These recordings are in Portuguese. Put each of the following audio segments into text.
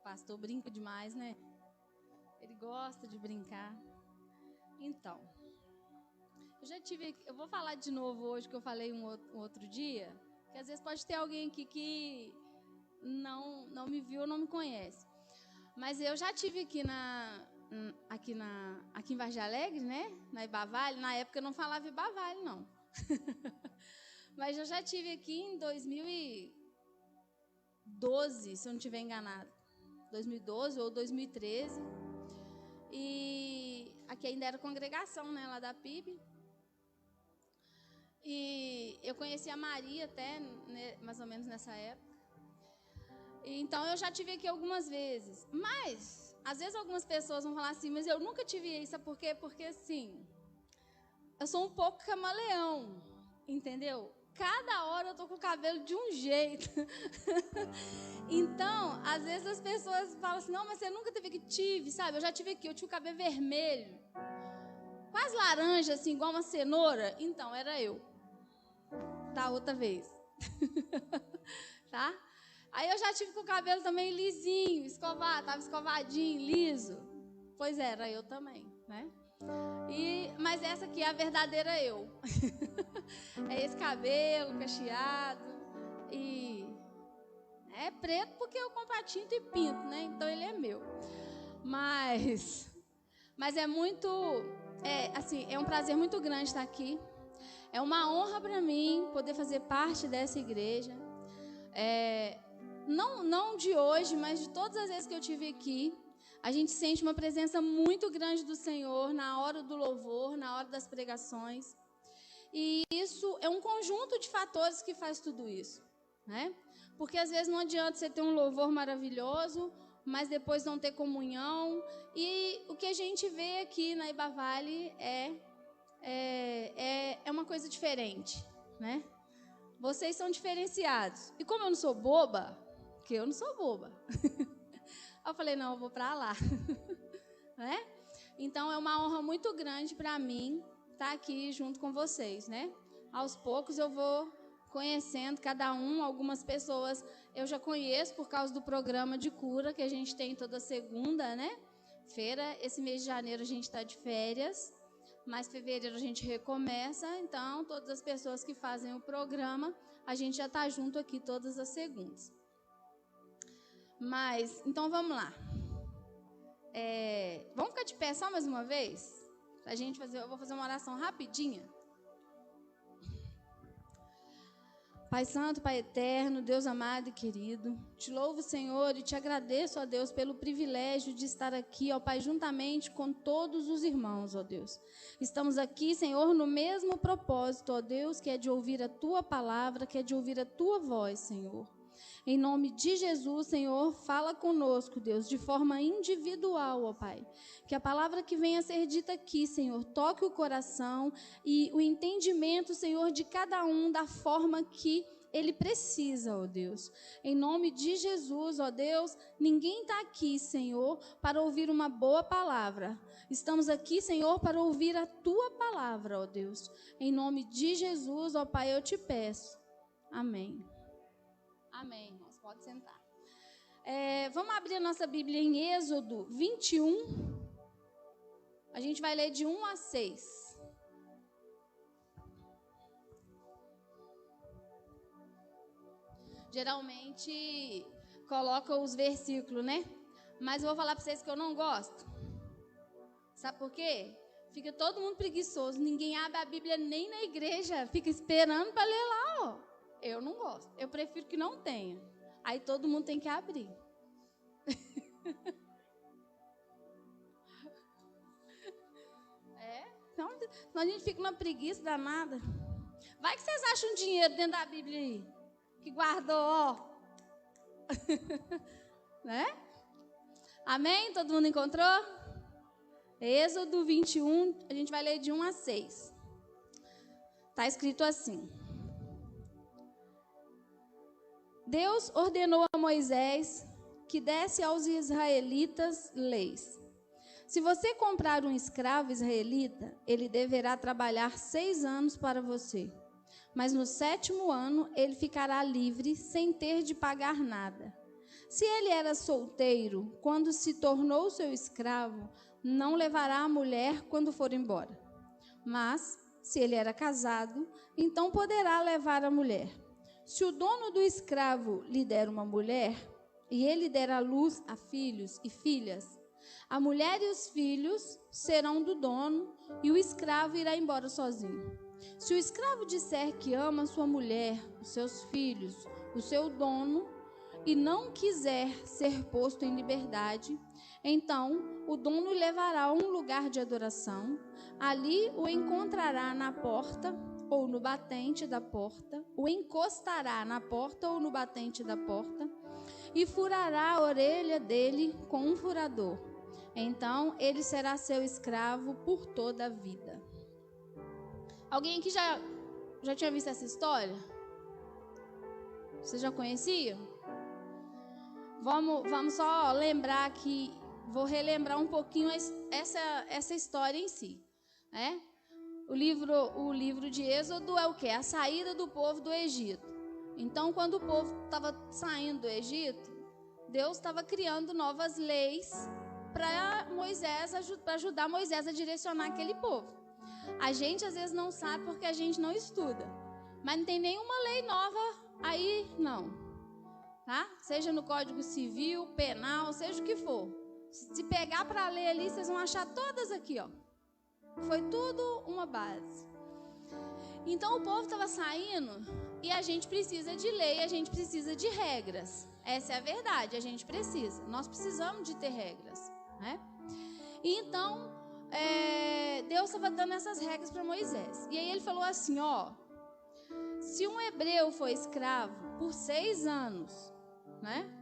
pastor brinca demais, né? Ele gosta de brincar. Então, eu vou falar de novo hoje que eu falei um outro dia, que às vezes pode ter alguém aqui que não me viu ou não me conhece. Mas eu já tive aqui em Vargem Alegre, né? Na Ibavale. Na época eu não falava Ibavale, não. Mas eu já tive aqui em 2012, se eu não estiver enganado. 2012 ou 2013. E aqui ainda era congregação, né? Lá da PIB. E eu conheci a Maria até, né, mais ou menos nessa época. Então, eu já tive aqui algumas vezes. Mas, às vezes algumas pessoas vão falar assim, mas eu nunca tive isso. Sabe por quê? Porque, assim, eu sou um pouco camaleão, entendeu? Cada hora eu tô com o cabelo de um jeito. Então, às vezes as pessoas falam assim, não, mas você nunca teve aqui. Tive, sabe? Eu já tive aqui, eu tinha o cabelo vermelho. Quase laranja, assim, igual uma cenoura. Então, era eu. Tá, outra vez. Tá? Aí eu já tive com o cabelo também lisinho, escovado, tava escovadinho, liso. Pois era, eu também, né? Mas essa aqui é a verdadeira eu. É esse cabelo cacheado e é preto porque eu compro a tinta e pinto, né? Então ele é meu. Mas é muito, assim, é um prazer muito grande estar aqui. É uma honra para mim poder fazer parte dessa igreja. Não de hoje, mas de todas as vezes que eu tive aqui, a gente sente uma presença muito grande do Senhor na hora do louvor, na hora das pregações. E isso é um conjunto de fatores que faz tudo isso, né? Porque às vezes não adianta você ter um louvor maravilhoso, mas depois não ter comunhão. E o que a gente vê aqui na Ibavale é uma coisa diferente, né? Vocês são diferenciados. E como eu não sou boba, porque eu não sou boba, eu falei, não, eu vou para lá. Né? Então, é uma honra muito grande para mim estar aqui junto com vocês, né? Aos poucos eu vou conhecendo cada um. Algumas pessoas eu já conheço por causa do programa de cura que a gente tem toda segunda, né? Feira. Esse mês de janeiro a gente está de férias, mas fevereiro a gente recomeça. Então, todas as pessoas que fazem o programa, a gente já está junto aqui todas as segundas. Mas, então vamos lá. Vamos ficar de pé só mais uma vez? Pra gente fazer, eu vou fazer uma oração rapidinha. Pai Santo, Pai Eterno, Deus amado e querido, te louvo, Senhor, e te agradeço, ó Deus, pelo privilégio de estar aqui, ó Pai, juntamente com todos os irmãos, ó Deus. Estamos aqui, Senhor, no mesmo propósito, ó Deus, que é de ouvir a Tua palavra, que é de ouvir a Tua voz, Senhor. Em nome de Jesus, Senhor, fala conosco, Deus, de forma individual, ó Pai. Que a palavra que venha a ser dita aqui, Senhor, toque o coração e o entendimento, Senhor, de cada um da forma que ele precisa, ó Deus. Em nome de Jesus, ó Deus, ninguém está aqui, Senhor, para ouvir uma boa palavra. Estamos aqui, Senhor, para ouvir a Tua palavra, ó Deus. Em nome de Jesus, ó Pai, eu te peço. Amém. Amém, irmãos. Pode sentar. Vamos abrir a nossa Bíblia em Êxodo 21. A gente vai ler de 1 a 6. Geralmente coloca os versículos, né? Mas eu vou falar para vocês que eu não gosto. Sabe por quê? Fica todo mundo preguiçoso. Ninguém abre a Bíblia nem na igreja. Fica esperando para ler lá, ó. Eu não gosto. Eu prefiro que não tenha. Aí todo mundo tem que abrir. Então a gente fica numa preguiça danada. Vai que vocês acham dinheiro dentro da Bíblia aí. Que guardou, ó. Né? Amém? Todo mundo encontrou? Êxodo 21, a gente vai ler de 1 a 6. Está escrito assim. Deus ordenou a Moisés que desse aos israelitas leis. Se você comprar um escravo israelita, ele deverá trabalhar 6 anos para você. Mas no 7º ano, ele ficará livre, sem ter de pagar nada. Se ele era solteiro, quando se tornou seu escravo, não levará a mulher quando for embora. Mas, se ele era casado, então poderá levar a mulher. Se o dono do escravo lhe der uma mulher, e ele der à luz a filhos e filhas, a mulher e os filhos serão do dono, e o escravo irá embora sozinho. Se o escravo disser que ama sua mulher, os seus filhos, o seu dono, e não quiser ser posto em liberdade, então o dono o levará a um lugar de adoração. Ali o encontrará na porta ou no batente da porta, o encostará na porta ou no batente da porta, e furará a orelha dele com um furador. Então ele será seu escravo por toda a vida. Alguém aqui já tinha visto essa história? Você já conhecia? Vamos só lembrar que, vou relembrar um pouquinho essa história em si, né? O livro de Êxodo é o quê? A saída do povo do Egito. Então, quando o povo estava saindo do Egito, Deus estava criando novas leis para ajudar Moisés a direcionar aquele povo. A gente às vezes não sabe porque a gente não estuda, mas não tem nenhuma lei nova aí, não. Tá? Seja no Código Civil, Penal, seja o que for. Se pegar para ler ali, vocês vão achar todas aqui, ó. Foi tudo uma base. Então o povo estava saindo e a gente precisa de lei, a gente precisa de regras. Essa é a verdade, a gente precisa. Nós precisamos de ter regras, né? E então Deus estava dando essas regras para Moisés. E aí ele falou assim, ó, se um hebreu for escravo por 6 anos, né?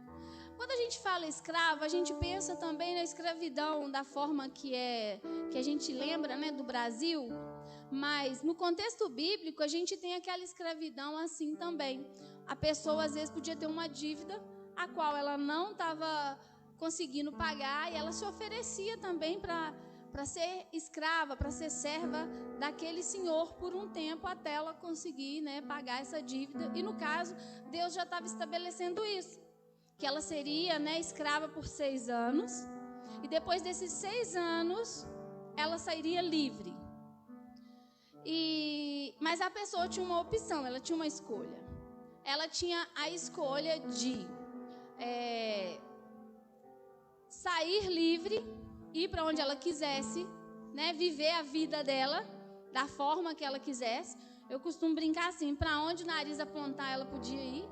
Quando a gente fala escravo, a gente pensa também na escravidão da forma que a gente lembra, né, do Brasil. Mas no contexto bíblico, a gente tem aquela escravidão assim também. A pessoa às vezes podia ter uma dívida a qual ela não estava conseguindo pagar e ela se oferecia também para ser escrava, para ser serva daquele senhor por um tempo até ela conseguir, né, pagar essa dívida. E no caso, Deus já estava estabelecendo isso, que ela seria, né, escrava por 6 anos e depois desses 6 anos ela sairia livre. Mas a pessoa tinha uma opção, ela tinha uma escolha. Ela tinha a escolha de sair livre, ir para onde ela quisesse, né, viver a vida dela da forma que ela quisesse. Eu costumo brincar assim, para onde o nariz apontar ela podia ir.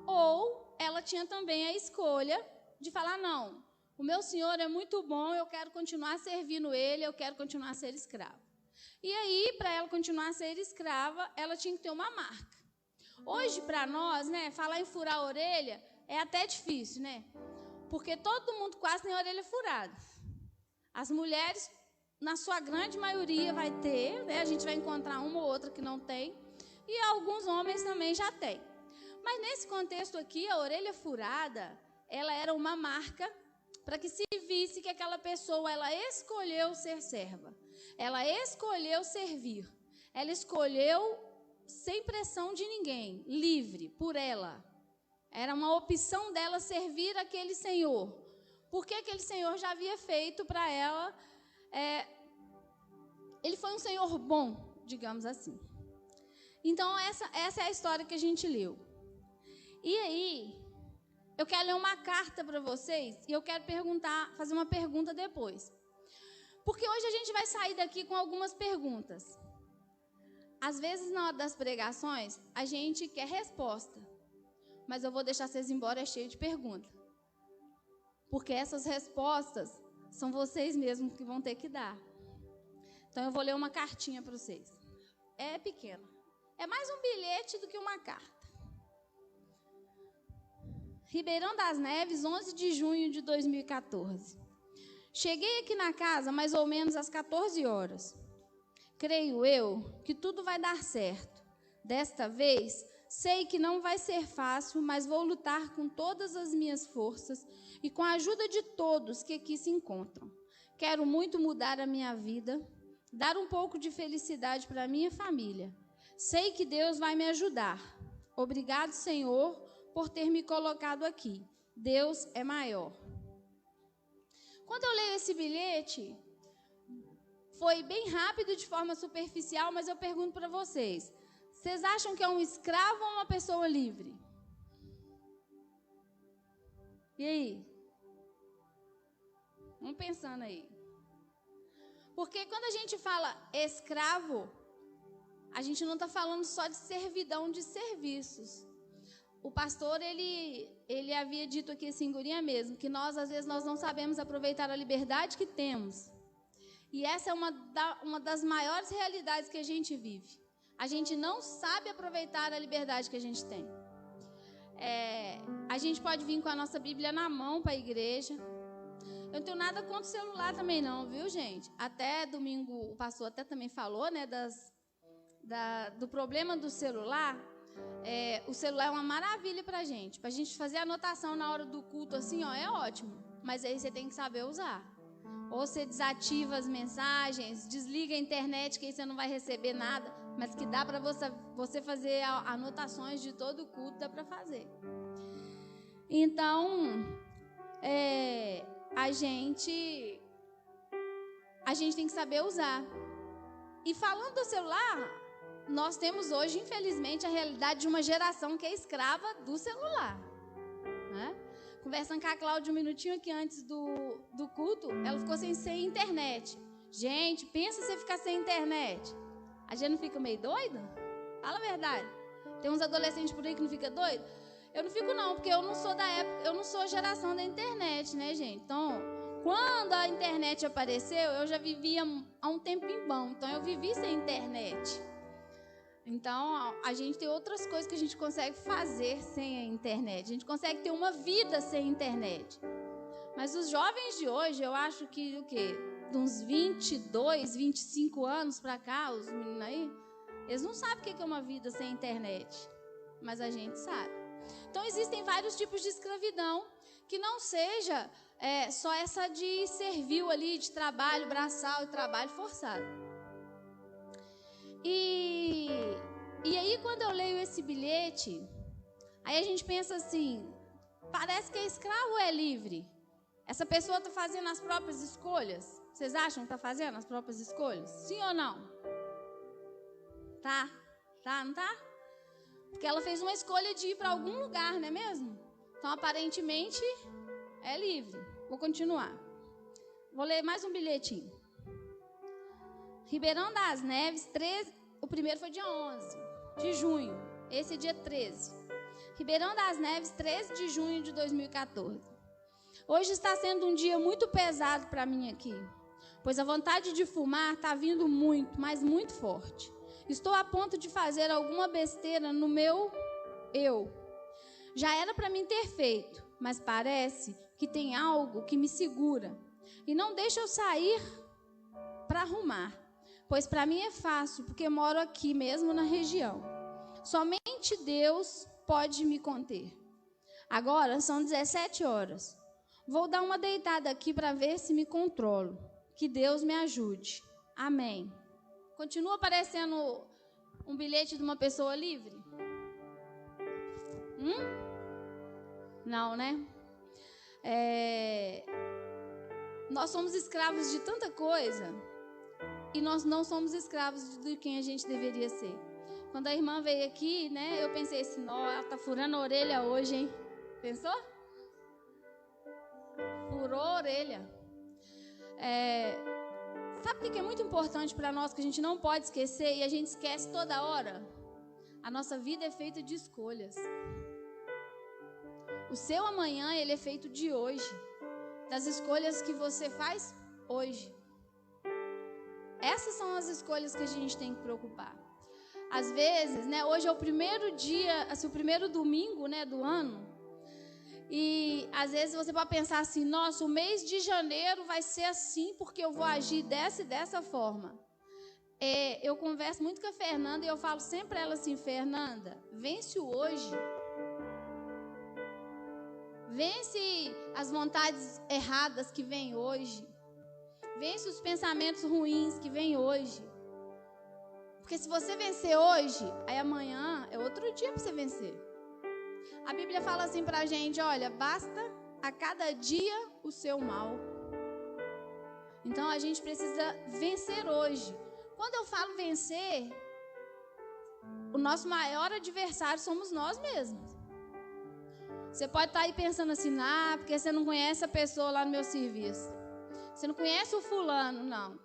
Ou ela tinha também a escolha de falar, não, o meu senhor é muito bom, eu quero continuar servindo ele, eu quero continuar a ser escrava. E aí, para ela continuar a ser escrava, ela tinha que ter uma marca. Hoje, para nós, né, falar em furar a orelha é até difícil, né? Porque todo mundo quase tem a orelha furada. As mulheres, na sua grande maioria, vai ter, né? A gente vai encontrar uma ou outra que não tem. E alguns homens também já têm. Mas nesse contexto aqui, a orelha furada, ela era uma marca para que se visse que aquela pessoa, ela escolheu ser serva. Ela escolheu servir. Ela escolheu sem pressão de ninguém, livre, por ela. Era uma opção dela servir aquele senhor. Porque aquele senhor já havia feito para ela. Ele foi um senhor bom, digamos assim. Então, essa é a história que a gente leu. E aí, eu quero ler uma carta para vocês e eu quero fazer uma pergunta depois. Porque hoje a gente vai sair daqui com algumas perguntas. Às vezes, na hora das pregações, a gente quer resposta. Mas eu vou deixar vocês embora cheio de perguntas. Porque essas respostas são vocês mesmos que vão ter que dar. Então, eu vou ler uma cartinha para vocês. É pequena. É mais um bilhete do que uma carta. Ribeirão das Neves, 11 de junho de 2014. Cheguei aqui na casa mais ou menos às 14 horas. Creio eu que tudo vai dar certo. Desta vez, sei que não vai ser fácil, mas vou lutar com todas as minhas forças e com a ajuda de todos que aqui se encontram. Quero muito mudar a minha vida, dar um pouco de felicidade para a minha família. Sei que Deus vai me ajudar. Obrigado, Senhor, por ter me colocado aqui. Deus é maior. Quando eu leio esse bilhete, foi bem rápido, de forma superficial, mas eu pergunto para vocês: vocês acham que é um escravo ou uma pessoa livre? E aí? Vamos pensando aí. Porque quando a gente fala escravo, a gente não está falando só de servidão de serviços. O pastor, ele havia dito aqui, segurinha mesmo, que nós, às vezes, nós não sabemos aproveitar a liberdade que temos. E essa é uma das maiores realidades que a gente vive. A gente não sabe aproveitar a liberdade que a gente tem. A gente pode vir com a nossa Bíblia na mão para a igreja. Eu não tenho nada contra o celular também não, viu, gente? Até domingo o pastor até também falou, né, do problema do celular. O celular é uma maravilha para a gente fazer anotação na hora do culto, assim, ó, é ótimo. Mas aí você tem que saber usar. Ou você desativa as mensagens, desliga a internet, que aí você não vai receber nada, mas que dá para você fazer anotações de todo o culto, dá para fazer. Então, a gente tem que saber usar. E falando do celular, nós temos hoje, infelizmente, a realidade de uma geração que é escrava do celular, né? Conversando com a Cláudia um minutinho aqui antes do culto, ela ficou sem internet. Gente, pensa você ficar sem internet. A gente não fica meio doida? Fala a verdade. Tem uns adolescentes por aí que não ficam doidos? Eu não fico não, porque eu não sou da época, eu não sou a geração da internet, né, gente? Então, quando a internet apareceu, eu já vivia há um tempinho bom. Então, eu vivi sem internet. Então, a gente tem outras coisas que a gente consegue fazer sem a internet. A gente consegue ter uma vida sem internet. Mas os jovens de hoje, eu acho que, de uns 22, 25 anos para cá, os meninos aí, eles não sabem o que é uma vida sem internet. Mas a gente sabe. Então, existem vários tipos de escravidão, que não seja só essa de servil ali, de trabalho braçal e trabalho forçado. E aí, quando eu leio esse bilhete, aí a gente pensa assim, parece que é escravo ou é livre? Essa pessoa está fazendo as próprias escolhas? Vocês acham que está fazendo as próprias escolhas? Sim ou não? Tá? Não tá? Porque ela fez uma escolha de ir para algum lugar, não é mesmo? Então, aparentemente, é livre. Vou continuar. Vou ler mais um bilhetinho. Ribeirão das Neves, 13, o primeiro foi dia 11 de junho. Esse é dia 13. Ribeirão das Neves, 13 de junho de 2014. Hoje está sendo um dia muito pesado para mim aqui, pois a vontade de fumar está vindo muito, mas muito forte. Estou a ponto de fazer alguma besteira no meu eu. Já era para mim ter feito, mas parece que tem algo que me segura e não deixa eu sair para arrumar, pois para mim é fácil, porque moro aqui mesmo na região. Somente Deus pode me conter. Agora são 17 horas. Vou dar uma deitada aqui para ver se me controlo. Que Deus me ajude. Amém. Continua aparecendo um bilhete de uma pessoa livre? Não, né? Nós somos escravos de tanta coisa e nós não somos escravos de quem a gente deveria ser. Quando a irmã veio aqui, né, eu pensei assim, ela tá furando a orelha hoje, hein? Pensou? Furou a orelha. Sabe o que é muito importante para nós, que a gente não pode esquecer e a gente esquece toda hora? A nossa vida é feita de escolhas. O seu amanhã, ele é feito de hoje. Das escolhas que você faz hoje. Essas são as escolhas que a gente tem que preocupar. Às vezes, né, hoje é o primeiro dia, assim, o primeiro domingo, né, do ano. E às vezes você pode pensar assim, nossa, o mês de janeiro vai ser assim, porque eu vou agir dessa e dessa forma. Eu converso muito com a Fernanda e eu falo sempre para ela assim, Fernanda, vence o hoje. Vence as vontades erradas que vêm hoje. Vence os pensamentos ruins que vêm hoje. Porque se você vencer hoje, aí amanhã é outro dia para você vencer. A Bíblia fala assim pra gente, olha, basta a cada dia o seu mal. Então a gente precisa vencer hoje. Quando eu falo vencer, o nosso maior adversário somos nós mesmos. Você pode estar aí pensando assim, porque você não conhece a pessoa lá no meu serviço. Você não conhece o fulano, não.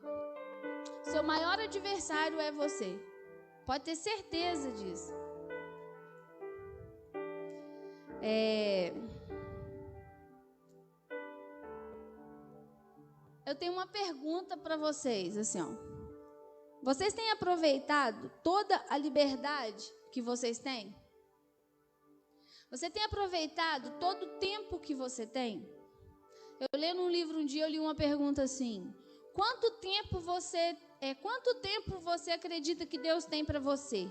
Seu maior adversário é você. Pode ter certeza disso. Eu tenho uma pergunta para vocês, assim, ó. Vocês têm aproveitado toda a liberdade que vocês têm? Você tem aproveitado todo o tempo que você tem? Eu lendo um livro um dia, eu li uma pergunta assim: quanto tempo você acredita que Deus tem para você?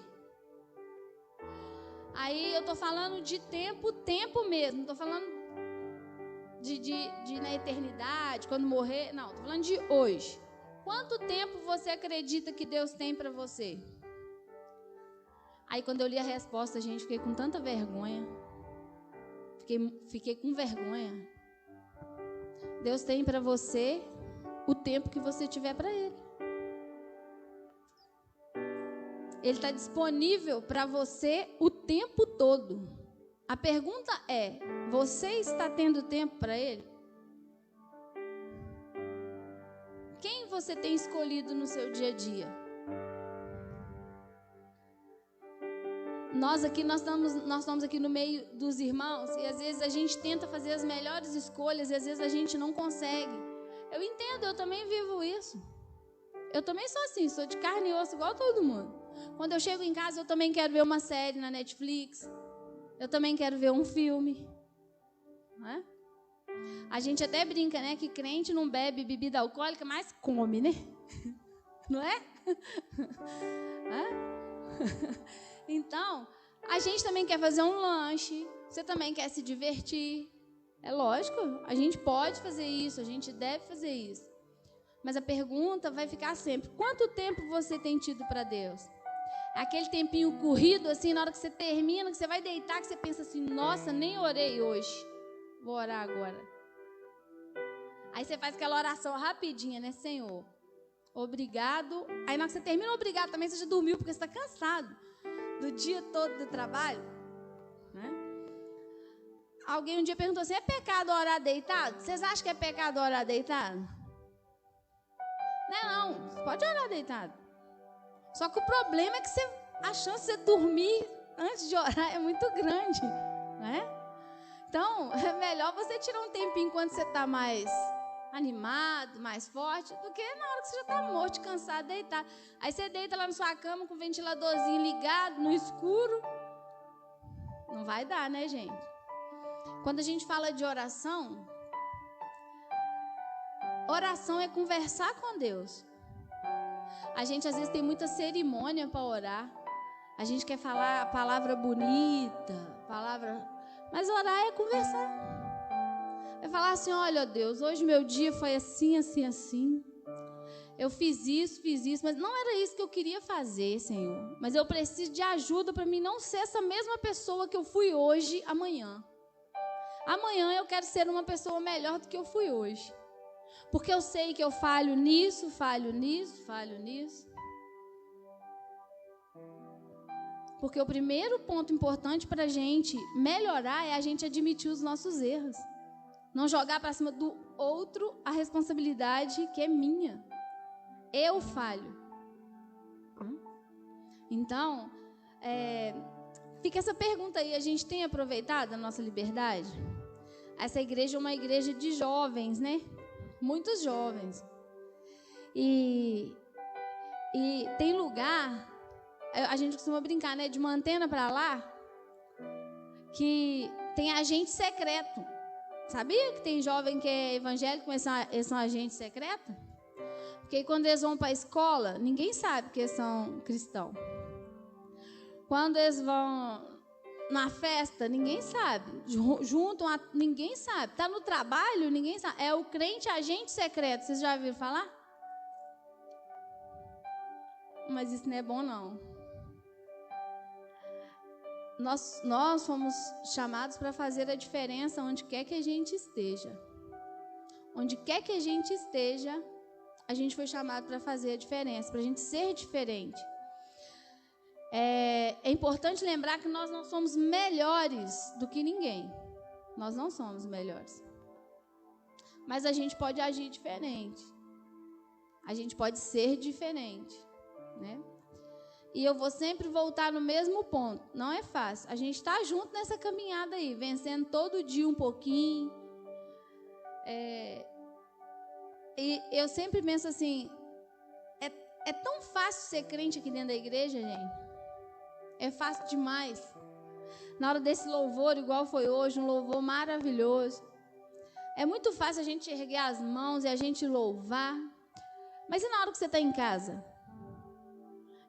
Aí eu tô falando de tempo mesmo, não tô falando de na eternidade, quando morrer, não, tô falando de hoje. Quanto tempo você acredita que Deus tem para você? Aí quando eu li a resposta, gente, fiquei com tanta vergonha. Fiquei com vergonha. Deus tem para você o tempo que você tiver para Ele. Ele está disponível para você o tempo todo. A pergunta é, você está tendo tempo para Ele? Quem você tem escolhido no seu dia a dia? Nós estamos aqui no meio dos irmãos e às vezes a gente tenta fazer as melhores escolhas e às vezes a gente não consegue. Eu entendo, eu também vivo isso. Eu também sou assim, sou de carne e osso igual todo mundo. Quando eu chego em casa, eu também quero ver uma série na Netflix. Eu também quero ver um filme. Não é? A gente até brinca, né, que crente não bebe bebida alcoólica, mas come, né? Não é? Então, a gente também quer fazer um lanche, você também quer se divertir. É lógico, a gente pode fazer isso, a gente deve fazer isso. Mas a pergunta vai ficar sempre, quanto tempo você tem tido para Deus? Aquele tempinho corrido, assim, na hora que você termina, que você vai deitar, que você pensa assim, nossa, nem orei hoje, vou orar agora. Aí você faz aquela oração rapidinha, né, Senhor? Obrigado. Aí na hora que você termina, obrigado, também você já dormiu, porque você está cansado do dia todo do trabalho, né? Alguém um dia perguntou assim, é pecado orar deitado? Vocês acham que é pecado orar deitado? Não, você pode orar deitado. Só que o problema é que a chance de você dormir antes de orar é muito grande, né? Então, é melhor você tirar um tempinho quando você está mais animado, mais forte, do que na hora que você já está morto, cansado, deitado. Aí você deita lá na sua cama com o ventiladorzinho ligado, no escuro. Não vai dar, né, gente? Quando a gente fala de oração, oração é conversar com Deus. A gente às vezes tem muita cerimônia para orar. A gente quer falar a palavra bonita, mas orar é conversar. É falar assim, olha, Deus, hoje meu dia foi assim, assim, assim. Eu fiz isso, mas não era isso que eu queria fazer, Senhor. Mas eu preciso de ajuda para mim não ser essa mesma pessoa que eu fui hoje, amanhã. Amanhã eu quero ser uma pessoa melhor do que eu fui hoje. Porque eu sei que eu falho nisso. Porque o primeiro ponto importante para a gente melhorar é a gente admitir os nossos erros. Não jogar para cima do outro a responsabilidade que é minha. Eu falho. Então, fica essa pergunta aí. A gente tem aproveitado a nossa liberdade? Essa igreja é uma igreja de jovens, né? Muitos jovens. E tem lugar, a gente costuma brincar, né? De uma antena para lá, que tem agente secreto. Sabia que tem jovem que é evangélico, mas são agentes secretos? Porque quando eles vão para a escola, ninguém sabe que eles são cristãos. Quando eles vão na festa, ninguém sabe. Ninguém sabe. Está no trabalho, ninguém sabe. É o crente agente secreto. Vocês já ouviram falar? Mas isso não é bom, não. nós fomos chamados para fazer a diferença onde quer que a gente esteja. Onde quer que a gente esteja, a gente foi chamado para fazer a diferença, para a gente ser diferente. É importante lembrar que nós não somos melhores do que ninguém. Nós não somos melhores. Mas a gente pode agir diferente. A gente pode ser diferente, né? E eu vou sempre voltar no mesmo ponto. Não é fácil. A gente está junto nessa caminhada aí, vencendo todo dia um pouquinho. E eu sempre penso assim, é tão fácil ser crente aqui dentro da igreja, gente. É fácil demais. Na hora desse louvor, igual foi hoje, um louvor maravilhoso. É muito fácil a gente erguer as mãos e a gente louvar. Mas e na hora que você está em casa?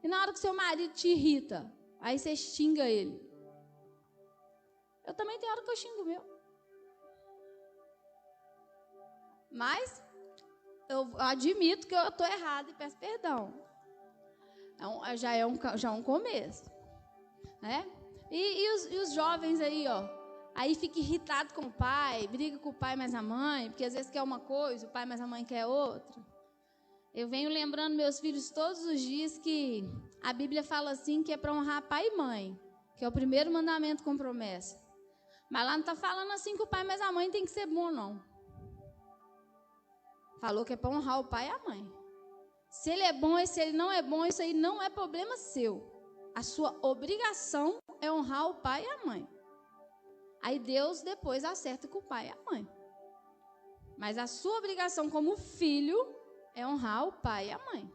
E na hora que seu marido te irrita? Aí você xinga ele. Eu também tenho hora que eu xingo o meu. Mas eu admito que eu estou errada e peço perdão. Já é um começo. Né? E os jovens aí, ó. Aí fica irritado com o pai, briga com o pai mais a mãe, porque às vezes quer uma coisa, o pai mais a mãe quer outra. Eu venho lembrando meus filhos todos os dias que a Bíblia fala assim que é para honrar pai e mãe, que é o primeiro mandamento com promessa. Mas lá não está falando assim que o pai mais a mãe tem que ser bom, não. Falou que é para honrar o pai e a mãe. Se ele é bom e se ele não é bom, isso aí não é problema seu. A sua obrigação é honrar o pai e a mãe. Aí Deus depois acerta com o pai e a mãe. Mas a sua obrigação como filho é honrar o pai e a mãe.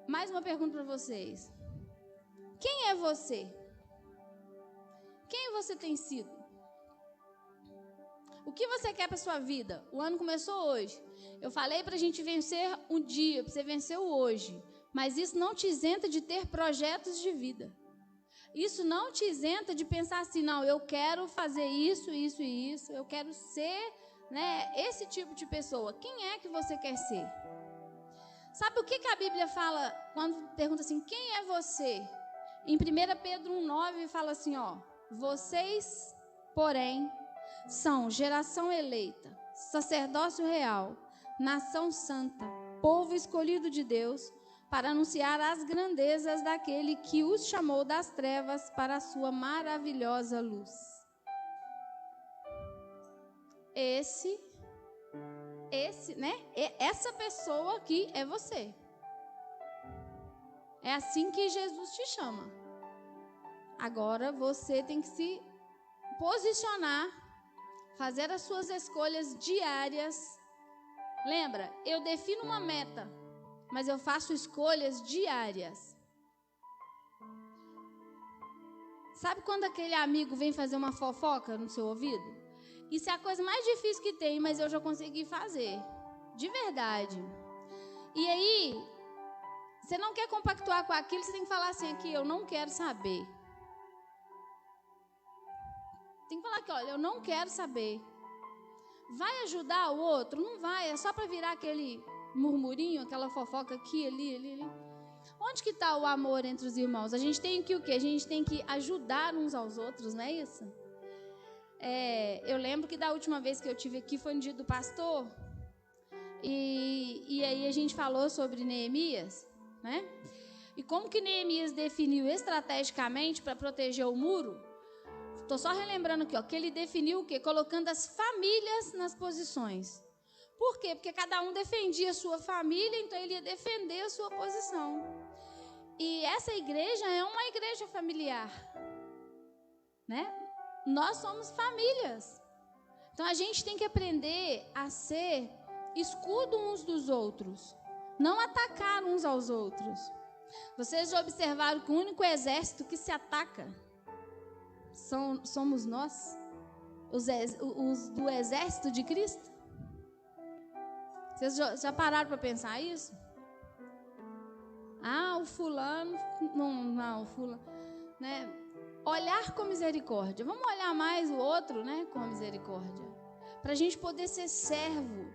Mais uma pergunta para vocês. Quem é você? Quem você tem sido? O que você quer para sua vida? O ano começou hoje. Eu falei para a gente vencer um dia, para você vencer o hoje. Mas isso não te isenta de ter projetos de vida. Isso não te isenta de pensar assim, não, eu quero fazer isso, isso e isso. Eu quero ser, né, esse tipo de pessoa. Quem é que você quer ser? Sabe o que a Bíblia fala quando pergunta assim, quem é você? Em 1 Pedro 1,9 fala assim, ó, vocês, porém, são geração eleita, sacerdócio real, nação santa, povo escolhido de Deus, para anunciar as grandezas daquele que os chamou das trevas para a sua maravilhosa luz. Essa pessoa aqui é você. É assim que Jesus te chama. Agora você tem que se posicionar, fazer as suas escolhas diárias. Lembra, eu defino uma meta, mas eu faço escolhas diárias. Sabe quando aquele amigo vem fazer uma fofoca no seu ouvido? Isso é a coisa mais difícil que tem, mas eu já consegui fazer. De verdade. E aí, você não quer compactuar com aquilo, você tem que falar assim aqui, eu não quero saber. Tem que falar aqui, olha, eu não quero saber. Vai ajudar o outro? Não vai, é só para virar aquele murmurinho, aquela fofoca aqui, ali. Onde que está o amor entre os irmãos? A gente tem que o quê? A gente tem que ajudar uns aos outros, não é isso? Eu lembro que da última vez que eu estive aqui foi no dia do pastor, e aí a gente falou sobre Neemias, né? E como que Neemias definiu estrategicamente para proteger o muro? Estou só relembrando aqui, ó, que ele definiu o quê? Colocando as famílias nas posições. Por quê? Porque cada um defendia a sua família, então ele ia defender a sua posição. E essa igreja é uma igreja familiar, né? Nós somos famílias. Então a gente tem que aprender a ser escudo uns dos outros, não atacar uns aos outros. Vocês já observaram que o único exército que se ataca somos nós, os do exército de Cristo? Vocês já pararam para pensar isso? Ah, o fulano, não, o fulano, né? Olhar com misericórdia. Vamos olhar mais o outro, né? Com misericórdia. Para a gente poder ser servo.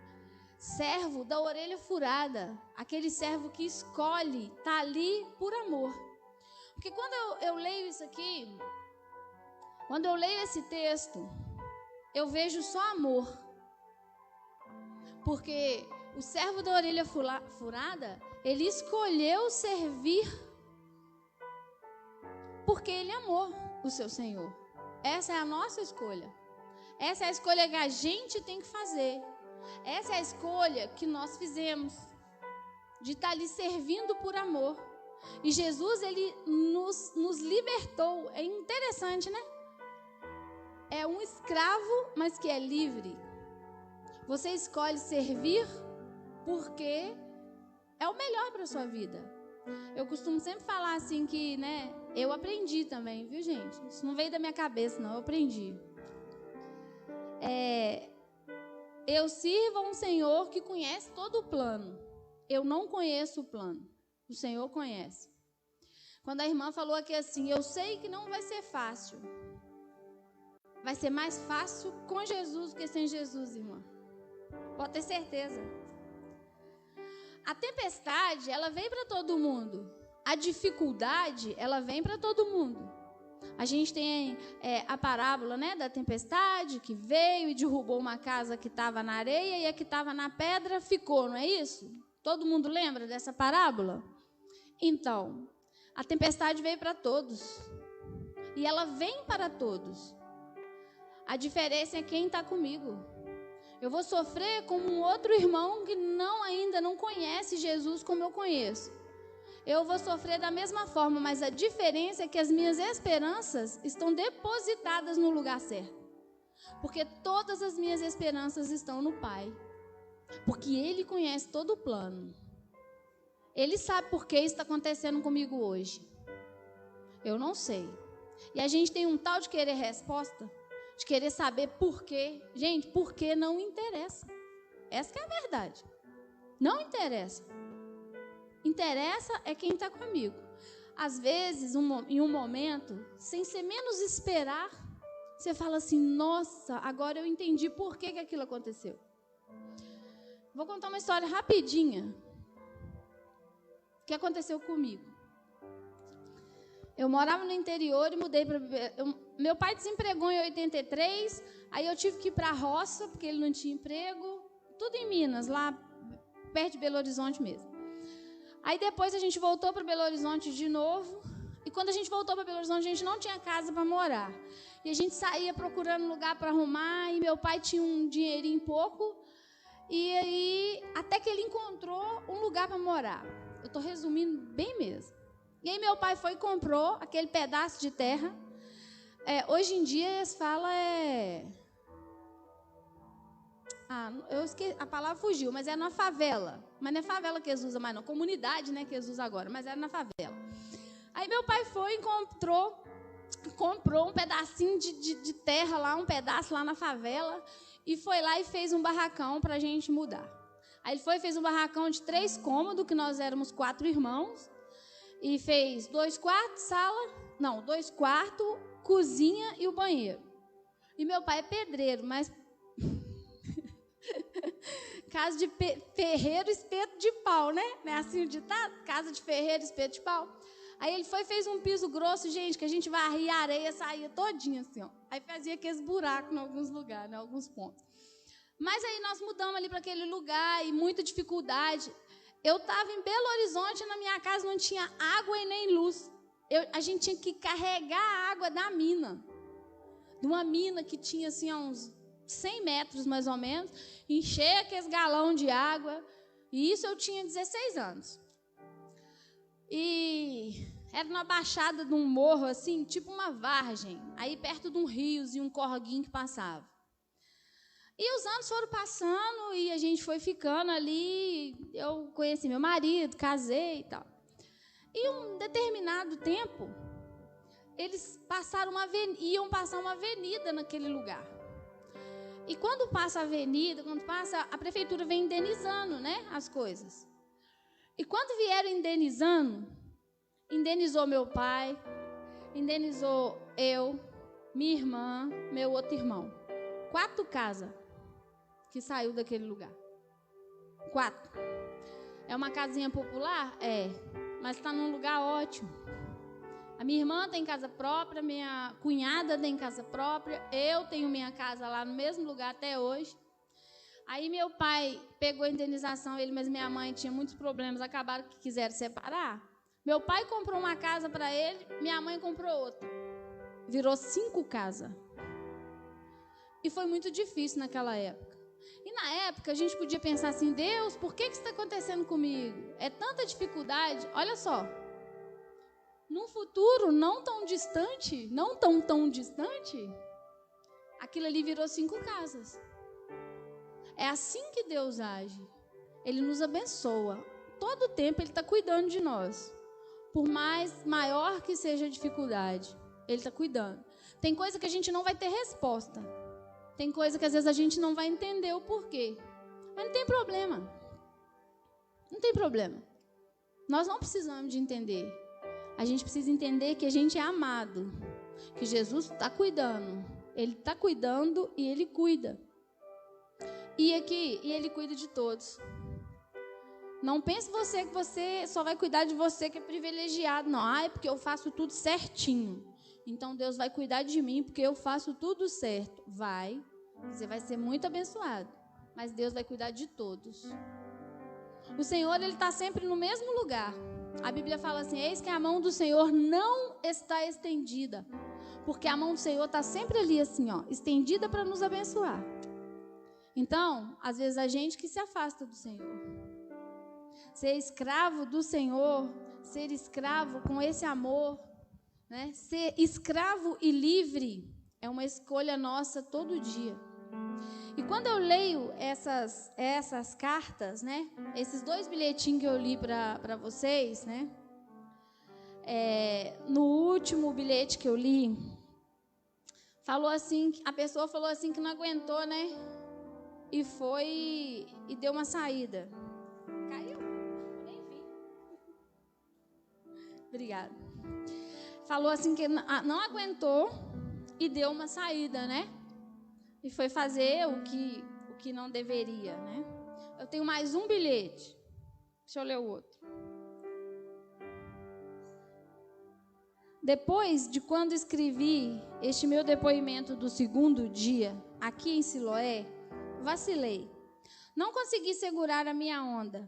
servo da orelha furada, aquele servo que escolhe estar ali por amor. Porque quando eu leio isso aqui, quando eu leio esse texto, eu vejo só amor. Porque o servo da orelha furada, ele escolheu servir porque ele amou o seu Senhor. Essa é a nossa escolha. Essa é a escolha que a gente tem que fazer. Essa é a escolha que nós fizemos, de estar ali servindo por amor. E Jesus, ele nos libertou. É interessante, né? É um escravo, mas que é livre. Você escolhe servir porque é o melhor para a sua vida. Eu costumo sempre falar assim que, né? Eu aprendi também, viu, gente? Isso não veio da minha cabeça, não. Eu aprendi. Eu sirvo a um Senhor que conhece todo o plano. Eu não conheço o plano. O Senhor conhece. Quando a irmã falou aqui assim, eu sei que não vai ser fácil. Vai ser mais fácil com Jesus do que sem Jesus, irmã. Pode ter certeza. A tempestade, ela vem para todo mundo. A dificuldade, ela vem para todo mundo. A gente tem a parábola, né, da tempestade que veio e derrubou uma casa que estava na areia e a que estava na pedra ficou, não é isso? Todo mundo lembra dessa parábola? Então, a tempestade veio para todos. E ela vem para todos. A diferença é quem está comigo. Eu vou sofrer como um outro irmão que ainda não conhece Jesus como eu conheço. Eu vou sofrer da mesma forma, mas a diferença é que as minhas esperanças estão depositadas no lugar certo. Porque todas as minhas esperanças estão no Pai. Porque Ele conhece todo o plano. Ele sabe por que isso está acontecendo comigo hoje. Eu não sei. E a gente tem um tal de querer resposta, de querer saber por quê. Gente, por que não interessa. Essa que é a verdade. Não interessa. Interessa é quem está comigo. Às vezes, em um momento, sem ser menos esperar, você fala assim, nossa, agora eu entendi por que aquilo aconteceu. Vou contar uma história rapidinha. O que aconteceu comigo? Eu morava no interior e mudei para... Meu pai desempregou em 83, aí eu tive que ir para a roça, porque ele não tinha emprego. Tudo em Minas, lá perto de Belo Horizonte mesmo. Aí depois a gente voltou para Belo Horizonte de novo. E quando a gente voltou para Belo Horizonte, a gente não tinha casa para morar. E a gente saía procurando lugar para arrumar. E meu pai tinha um dinheirinho pouco. E aí, até que ele encontrou um lugar para morar. Eu estou resumindo bem mesmo. E aí meu pai foi e comprou aquele pedaço de terra. Hoje em dia eles falam eu esqueci, a palavra fugiu, mas é na favela. Mas não é favela que eles usam mais não, comunidade, né, que eles usam agora, mas era na favela. Aí meu pai foi e comprou um pedacinho de terra lá, um pedaço lá na favela, e foi lá e fez um barracão para a gente mudar. Aí ele foi e fez um barracão de 3 cômodos, que nós éramos 4 irmãos, e fez 2 quartos, dois quartos, cozinha e o banheiro. E meu pai é pedreiro, mas casa de ferreiro, espeto de pau, né? Não é assim o ditado? Casa de ferreiro, espeto de pau. Aí ele foi e fez um piso grosso, gente, que a gente varria a areia, saía todinha assim, ó. Aí fazia aqueles buracos em alguns lugares, em alguns pontos. Mas aí nós mudamos ali para aquele lugar e muita dificuldade. Eu estava em Belo Horizonte, na minha casa não tinha água e nem luz. A gente tinha que carregar a água da mina. De uma mina que tinha assim, uns 100 metros mais ou menos, encher aqueles galão de água. E isso eu tinha 16 anos. E era numa baixada de um morro, assim, tipo uma vargem. Aí perto de um riozinho, um corguinho que passava. E os anos foram passando e a gente foi ficando ali. Eu conheci meu marido, casei e tal. E um determinado tempo, eles iam passar uma avenida naquele lugar. E quando passa a avenida, a prefeitura vem indenizando, né, as coisas. E quando vieram indenizando, indenizou meu pai, indenizou eu, minha irmã, meu outro irmão. 4 casas que saiu daquele lugar. 4. É uma casinha popular? É. Mas está num lugar ótimo. A minha irmã tem casa própria, minha cunhada tem casa própria, eu tenho minha casa lá no mesmo lugar até hoje. Aí meu pai pegou a indenização, mas minha mãe tinha muitos problemas, acabaram que quiseram separar. Meu pai comprou uma casa para ele, minha mãe comprou outra. Virou 5 casas. E foi muito difícil naquela época. E na época a gente podia pensar assim, Deus, por que isso está acontecendo comigo? É tanta dificuldade. Olha só, num futuro não tão distante, não tão distante, aquilo ali virou 5 casas. É assim que Deus age. Ele nos abençoa. Todo o tempo Ele está cuidando de nós. Por mais maior que seja a dificuldade, Ele está cuidando. Tem coisa que a gente não vai ter resposta. Tem coisa que às vezes a gente não vai entender o porquê. Mas não tem problema. Não tem problema. Nós não precisamos de entender. A gente precisa entender que a gente é amado. Que Jesus está cuidando. Ele está cuidando e Ele cuida. E Ele cuida de todos. Não pense você que você só vai cuidar de você que é privilegiado. Não, é porque eu faço tudo certinho. Então Deus vai cuidar de mim porque eu faço tudo certo. Vai. Você vai ser muito abençoado. Mas Deus vai cuidar de todos. O Senhor, Ele está sempre no mesmo lugar. A Bíblia fala assim, eis que a mão do Senhor não está estendida. Porque a mão do Senhor está sempre ali assim, ó, estendida para nos abençoar. Então, às vezes a gente que se afasta do Senhor. Ser escravo do Senhor, ser escravo com esse amor, né? Ser escravo e livre é uma escolha nossa todo dia. E quando eu leio essas cartas, né? Esses 2 bilhetinhos que eu li para vocês, né? No último bilhete que eu li, falou assim, a pessoa falou assim que não aguentou, né? E foi e deu uma saída. Caiu? Eu nem vi. Obrigada. Falou assim que não aguentou e deu uma saída, né? E foi fazer o que não deveria, né? Eu tenho mais um bilhete. Deixa eu ler o outro. Depois de quando escrevi este meu depoimento do 2º dia, aqui em Siloé, vacilei. Não consegui segurar a minha onda.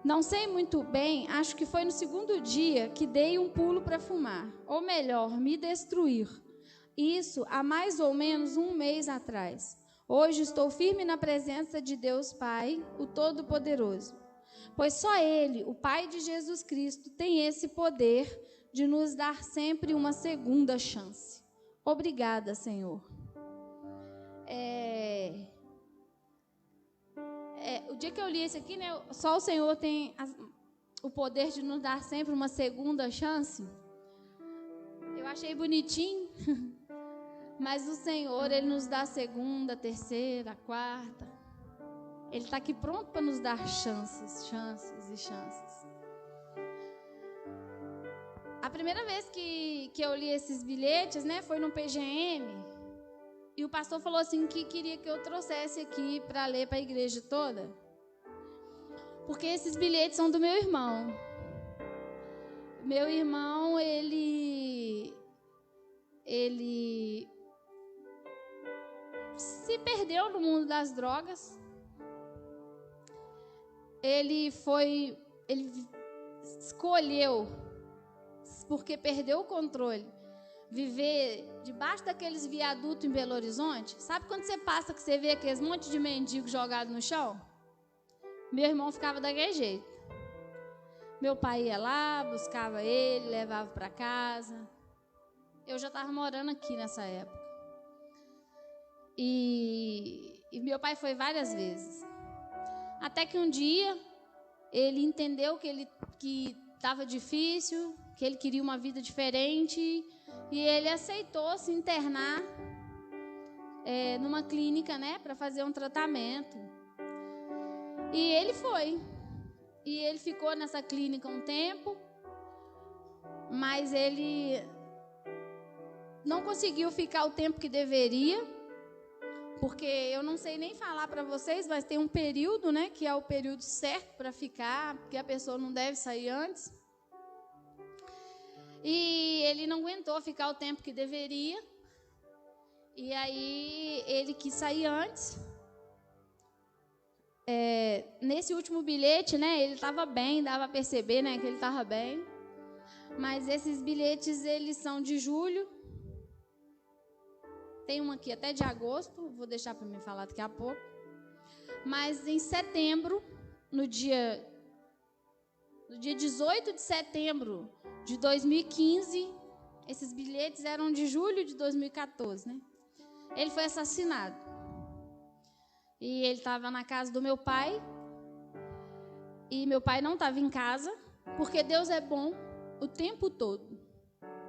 Não sei muito bem, acho que foi no 2º dia que dei um pulo para fumar. Ou melhor, me destruir. Isso há mais ou menos 1 mês atrás. Hoje estou firme na presença de Deus Pai, o Todo-Poderoso. Pois só Ele, o Pai de Jesus Cristo, tem esse poder de nos dar sempre uma segunda chance. Obrigada, Senhor. O dia que eu li esse aqui, né, só o Senhor tem o poder de nos dar sempre uma segunda chance. Eu achei bonitinho, mas o Senhor, Ele nos dá a 2ª, 3ª, 4ª. Ele está aqui pronto para nos dar chances. A primeira vez que eu li esses bilhetes, né, foi no PGM. E o pastor falou assim que queria que eu trouxesse aqui para ler para a igreja toda. Porque esses bilhetes são do meu irmão. Meu irmão, ele se perdeu no mundo das drogas. Ele escolheu, porque perdeu o controle, viver debaixo daqueles viadutos em Belo Horizonte. Sabe quando você passa que você vê aqueles monte de mendigo jogado no chão? Meu irmão ficava daquele jeito. Meu pai ia lá, buscava ele, levava para casa. Eu já estava morando aqui nessa época. E meu pai foi várias vezes. Até que um dia ele entendeu que estava difícil, que ele queria uma vida diferente, e ele aceitou se internar numa clínica, né, para fazer um tratamento. E ele foi. E ele ficou nessa clínica um tempo, mas ele não conseguiu ficar o tempo que deveria, porque eu não sei nem falar para vocês, mas tem um período, né, que é o período certo para ficar, porque a pessoa não deve sair antes. E ele não aguentou ficar o tempo que deveria. E aí ele quis sair antes. Nesse último bilhete, né, ele estava bem, dava a perceber, né, que ele estava bem. Mas esses bilhetes, eles são de julho. Tem um aqui até de agosto, vou deixar para me falar daqui a pouco. Mas em setembro, no dia 18 de setembro de 2015, esses bilhetes eram de julho de 2014, né? Ele foi assassinado. E ele estava na casa do meu pai. E meu pai não estava em casa, porque Deus é bom o tempo todo.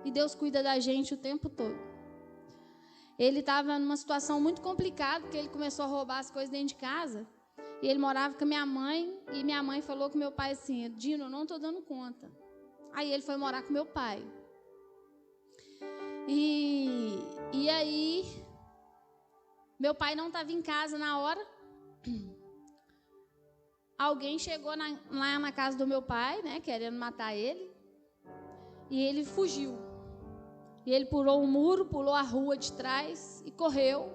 E Deus cuida da gente o tempo todo. Ele estava numa situação muito complicada, porque ele começou a roubar as coisas dentro de casa. E ele morava com a minha mãe, e minha mãe falou com meu pai assim: Dino, eu não estou dando conta. Aí ele foi morar com meu pai. E aí, meu pai não estava em casa na hora. Alguém chegou lá na casa do meu pai, né, querendo matar ele. E ele fugiu. E ele pulou um muro, pulou a rua de trás e correu.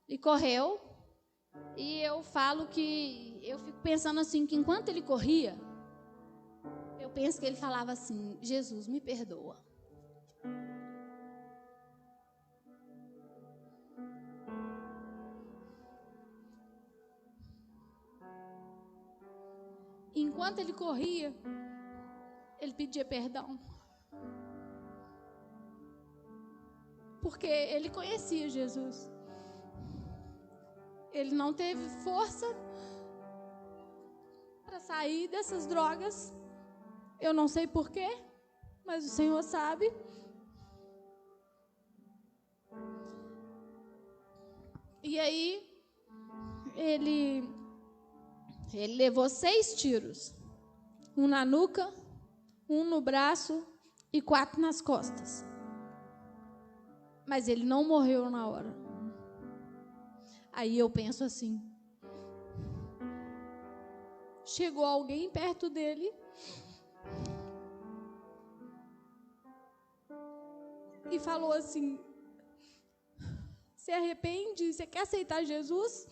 E correu. E eu falo que eu fico pensando assim, que enquanto ele corria, eu penso que ele falava assim: Jesus, me perdoa. Enquanto ele corria, ele pedia perdão. Porque ele conhecia Jesus. Ele não teve força para sair dessas drogas. Eu não sei porquê, mas o Senhor sabe. E aí, ele levou 6 tiros. Um na nuca, um no braço e 4 nas costas. Mas ele não morreu na hora. Aí eu penso assim: chegou alguém perto dele e falou assim: se arrepende? Você quer aceitar Jesus?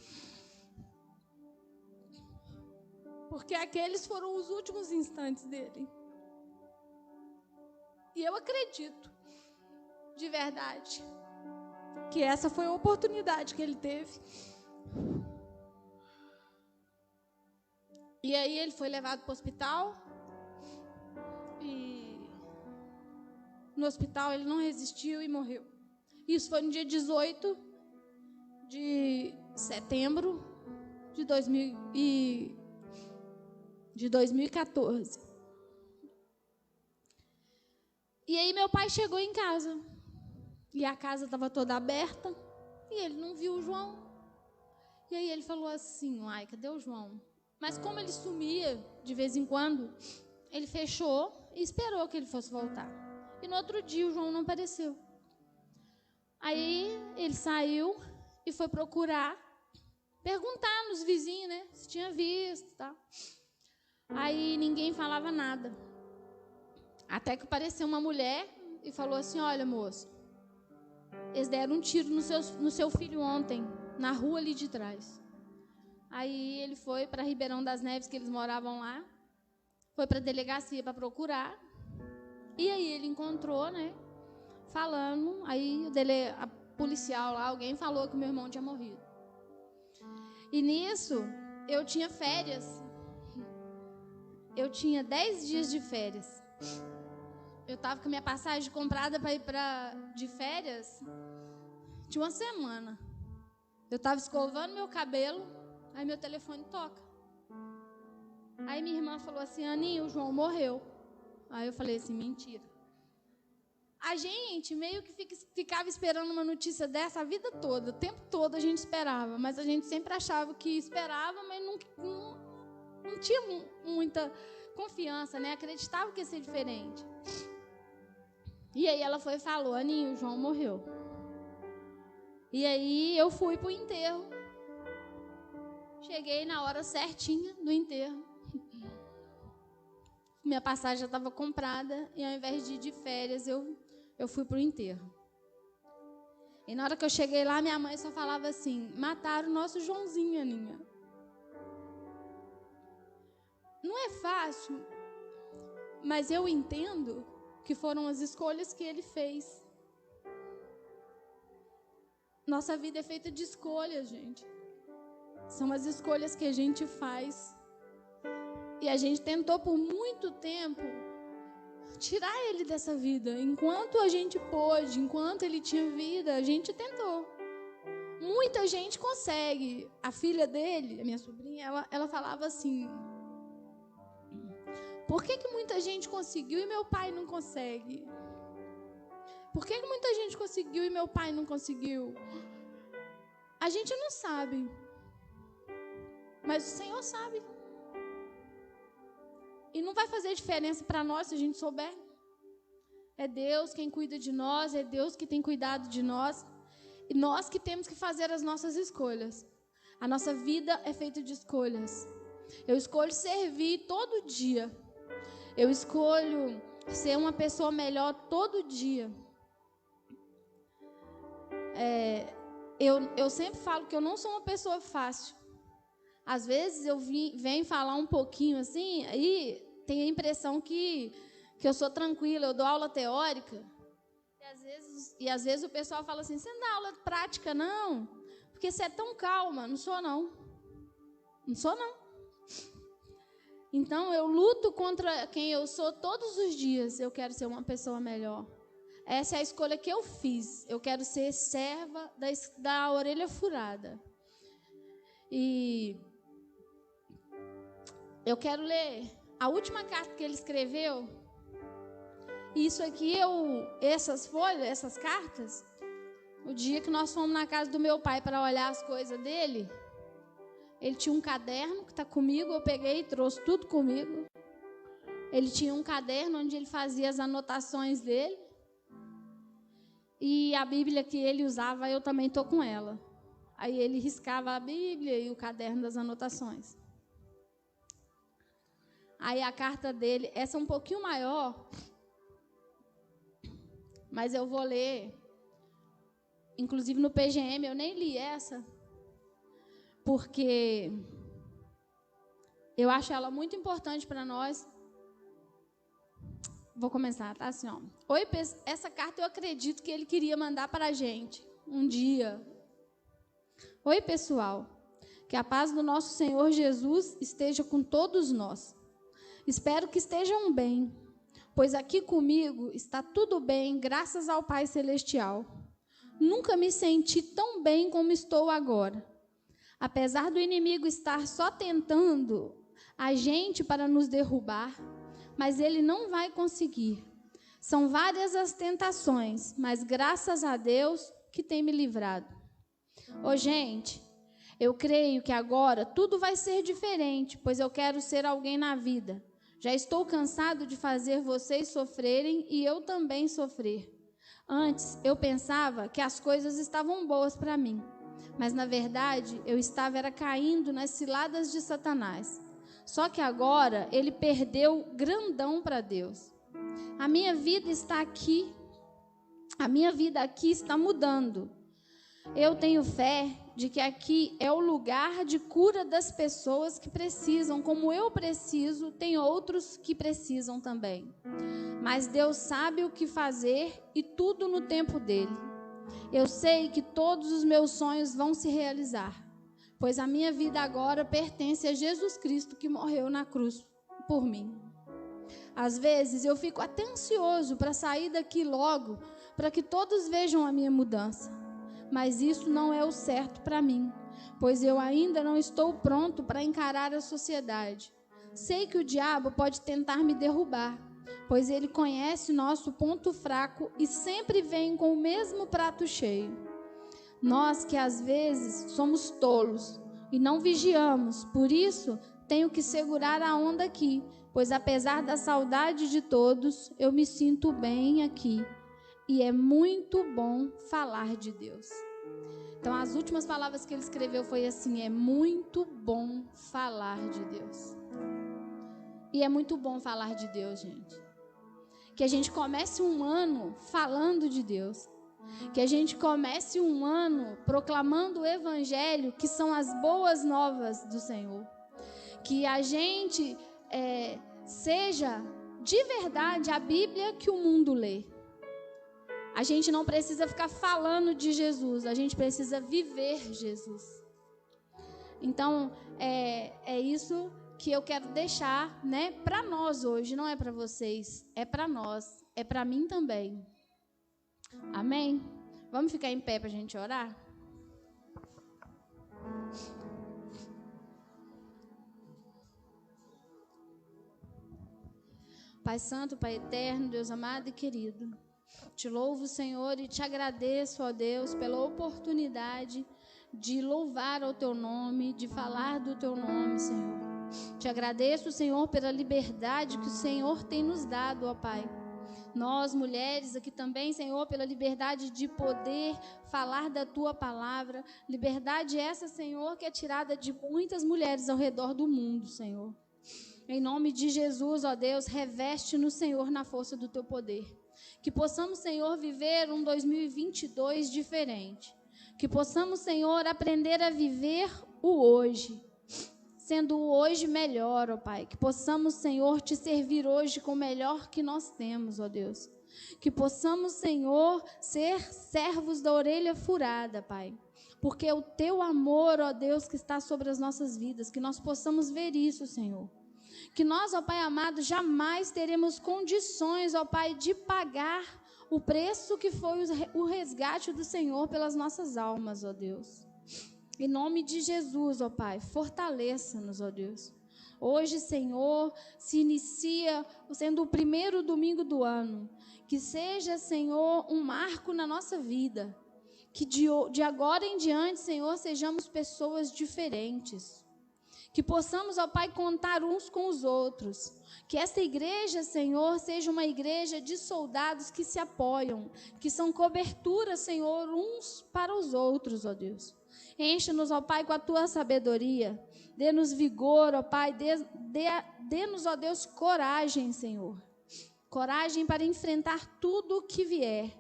Porque aqueles foram os últimos instantes dele. E eu acredito, de verdade, que essa foi a oportunidade que ele teve. E aí ele foi levado para o hospital. E no hospital ele não resistiu e morreu. Isso foi no dia 18 de setembro de 2014. E aí meu pai chegou em casa. E a casa estava toda aberta. E ele não viu o João. E aí ele falou assim: ai, cadê o João? Mas como ele sumia de vez em quando, ele fechou e esperou que ele fosse voltar. E no outro dia o João não apareceu. Aí ele saiu e foi procurar, perguntar nos vizinhos, né, se tinha visto, tá? Aí ninguém falava nada. Até que apareceu uma mulher e falou assim: olha, moço, eles deram um tiro no seu filho ontem, na rua ali de trás. Aí ele foi para Ribeirão das Neves, que eles moravam lá, foi para a delegacia para procurar. E aí ele encontrou, né, falando. Aí a policial lá, alguém falou que meu irmão tinha morrido. E nisso, eu tinha férias. Eu tinha 10 dias de férias. Eu estava com a minha passagem comprada para ir de férias de uma semana. Eu estava escovando meu cabelo, aí meu telefone toca. Aí minha irmã falou assim: Aninha, o João morreu. Aí eu falei assim: mentira. A gente meio que ficava esperando uma notícia dessa a vida toda, o tempo todo a gente esperava, mas a gente sempre achava que esperava, mas não tinha muita confiança, né? Acreditava que ia ser diferente. E aí ela foi e falou: Aninha, o João morreu. E aí eu fui pro enterro. Cheguei na hora certinha do enterro. Minha passagem já estava comprada e ao invés de ir de férias, eu fui pro enterro. E na hora que eu cheguei lá, minha mãe só falava assim: mataram o nosso Joãozinho, Aninha. Não é fácil, mas eu entendo que foram as escolhas que ele fez. Nossa vida é feita de escolhas, gente. São as escolhas que a gente faz. E a gente tentou por muito tempo tirar ele dessa vida. Enquanto a gente pôde, enquanto ele tinha vida, a gente tentou. Muita gente consegue. A filha dele, a minha sobrinha, ela falava assim: por que muita gente conseguiu e meu pai não consegue? Por que muita gente conseguiu e meu pai não conseguiu? A gente não sabe. Mas o Senhor sabe. E não vai fazer diferença para nós se a gente souber. É Deus quem cuida de nós, é Deus que tem cuidado de nós. E nós que temos que fazer as nossas escolhas. A nossa vida é feita de escolhas. Eu escolho servir todo dia. Eu escolho ser uma pessoa melhor todo dia. Eu sempre falo que eu não sou uma pessoa fácil. Às vezes eu venho falar um pouquinho assim, aí tem a impressão que eu sou tranquila, eu dou aula teórica. E às vezes o pessoal fala assim: você não dá aula prática, não? Porque você é tão calma. Não sou, não. Não sou, não. Então eu luto contra quem eu sou todos os dias. Eu quero ser uma pessoa melhor. Essa é a escolha que eu fiz. Eu quero ser serva da orelha furada. E eu quero ler a última carta que ele escreveu. Isso aqui, essas folhas, essas cartas, o dia que nós fomos na casa do meu pai para olhar as coisas dele, ele tinha um caderno que está comigo, eu peguei e trouxe tudo comigo. Ele tinha um caderno onde ele fazia as anotações dele. E a Bíblia que ele usava, eu também estou com ela. Aí ele riscava a Bíblia e o caderno das anotações. Aí a carta dele, essa é um pouquinho maior, mas eu vou ler. Inclusive no PGM eu nem li essa, porque eu acho ela muito importante para nós. Vou começar, tá assim, ó. Oi, essa carta eu acredito que ele queria mandar para a gente um dia. Oi, pessoal. Que a paz do nosso Senhor Jesus esteja com todos nós. Espero que estejam bem, pois aqui comigo está tudo bem, graças ao Pai Celestial. Nunca me senti tão bem como estou agora. Apesar do inimigo estar só tentando a gente para nos derrubar, mas ele não vai conseguir. São várias as tentações, mas graças a Deus que tem me livrado. Ô, gente, eu creio que agora tudo vai ser diferente, pois eu quero ser alguém na vida. Já estou cansado de fazer vocês sofrerem e eu também sofrer. Antes, eu pensava que as coisas estavam boas para mim, mas, na verdade, eu estava caindo nas ciladas de Satanás. Só que agora, ele perdeu grandão para Deus. A minha vida está aqui. A minha vida aqui está mudando. Eu tenho fé de que aqui é o lugar de cura das pessoas que precisam, como eu preciso, tem outros que precisam também. Mas Deus sabe o que fazer e tudo no tempo dele. Eu sei que todos os meus sonhos vão se realizar, pois a minha vida agora pertence a Jesus Cristo que morreu na cruz por mim. Às vezes eu fico até ansioso para sair daqui logo, para que todos vejam a minha mudança. Mas isso não é o certo para mim, pois eu ainda não estou pronto para encarar a sociedade. Sei que o diabo pode tentar me derrubar, pois ele conhece nosso ponto fraco e sempre vem com o mesmo prato cheio. Nós que às vezes somos tolos e não vigiamos, por isso tenho que segurar a onda aqui, pois apesar da saudade de todos, eu me sinto bem aqui. E é muito bom falar de Deus. Então, as últimas palavras que ele escreveu foi assim: é muito bom falar de Deus. E é muito bom falar de Deus, gente. Que a gente comece um ano falando de Deus. Que a gente comece um ano proclamando o Evangelho, que são as boas novas do Senhor. Que a gente seja de verdade a Bíblia que o mundo lê. A gente não precisa ficar falando de Jesus, a gente precisa viver Jesus. Então, é isso que eu quero deixar, né, para nós hoje. Não é para vocês, é para nós, é para mim também. Amém? Vamos ficar em pé para a gente orar? Pai Santo, Pai Eterno, Deus amado e querido, te louvo, Senhor, e te agradeço, ó Deus, pela oportunidade de louvar o Teu nome, de falar do Teu nome, Senhor. Te agradeço, Senhor, pela liberdade que o Senhor tem nos dado, ó Pai. Nós, mulheres, aqui também, Senhor, pela liberdade de poder falar da Tua palavra. Liberdade essa, Senhor, que é tirada de muitas mulheres ao redor do mundo, Senhor. Em nome de Jesus, ó Deus, reveste-nos, Senhor, na força do Teu poder. Que possamos, Senhor, viver um 2022 diferente. Que possamos, Senhor, aprender a viver o hoje, sendo o hoje melhor, ó Pai. Que possamos, Senhor, Te servir hoje com o melhor que nós temos, ó Deus. Que possamos, Senhor, ser servos da orelha furada, Pai. Porque é o Teu amor, ó Deus, que está sobre as nossas vidas. Que nós possamos ver isso, Senhor. Que nós, ó Pai amado, jamais teremos condições, ó Pai, de pagar o preço que foi o resgate do Senhor pelas nossas almas, ó Deus. Em nome de Jesus, ó Pai, fortaleça-nos, ó Deus. Hoje, Senhor, se inicia sendo o primeiro domingo do ano. Que seja, Senhor, um marco na nossa vida. Que de agora em diante, Senhor, sejamos pessoas diferentes. Que possamos, ó Pai, contar uns com os outros. Que esta igreja, Senhor, seja uma igreja de soldados que se apoiam, que são cobertura, Senhor, uns para os outros, ó Deus. Enche-nos, ó Pai, com a Tua sabedoria. Dê-nos vigor, ó Pai. Dê-nos, ó Deus, coragem, Senhor. Coragem para enfrentar tudo o que vier.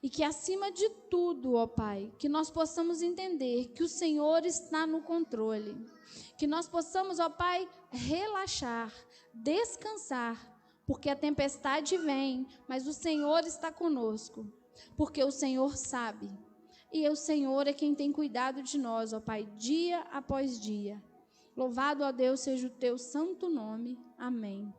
E que, acima de tudo, ó Pai, que nós possamos entender que o Senhor está no controle. Que nós possamos, ó Pai, relaxar, descansar, porque a tempestade vem, mas o Senhor está conosco, porque o Senhor sabe. E o Senhor é quem tem cuidado de nós, ó Pai, dia após dia. Louvado, ó Deus, seja o Teu santo nome. Amém.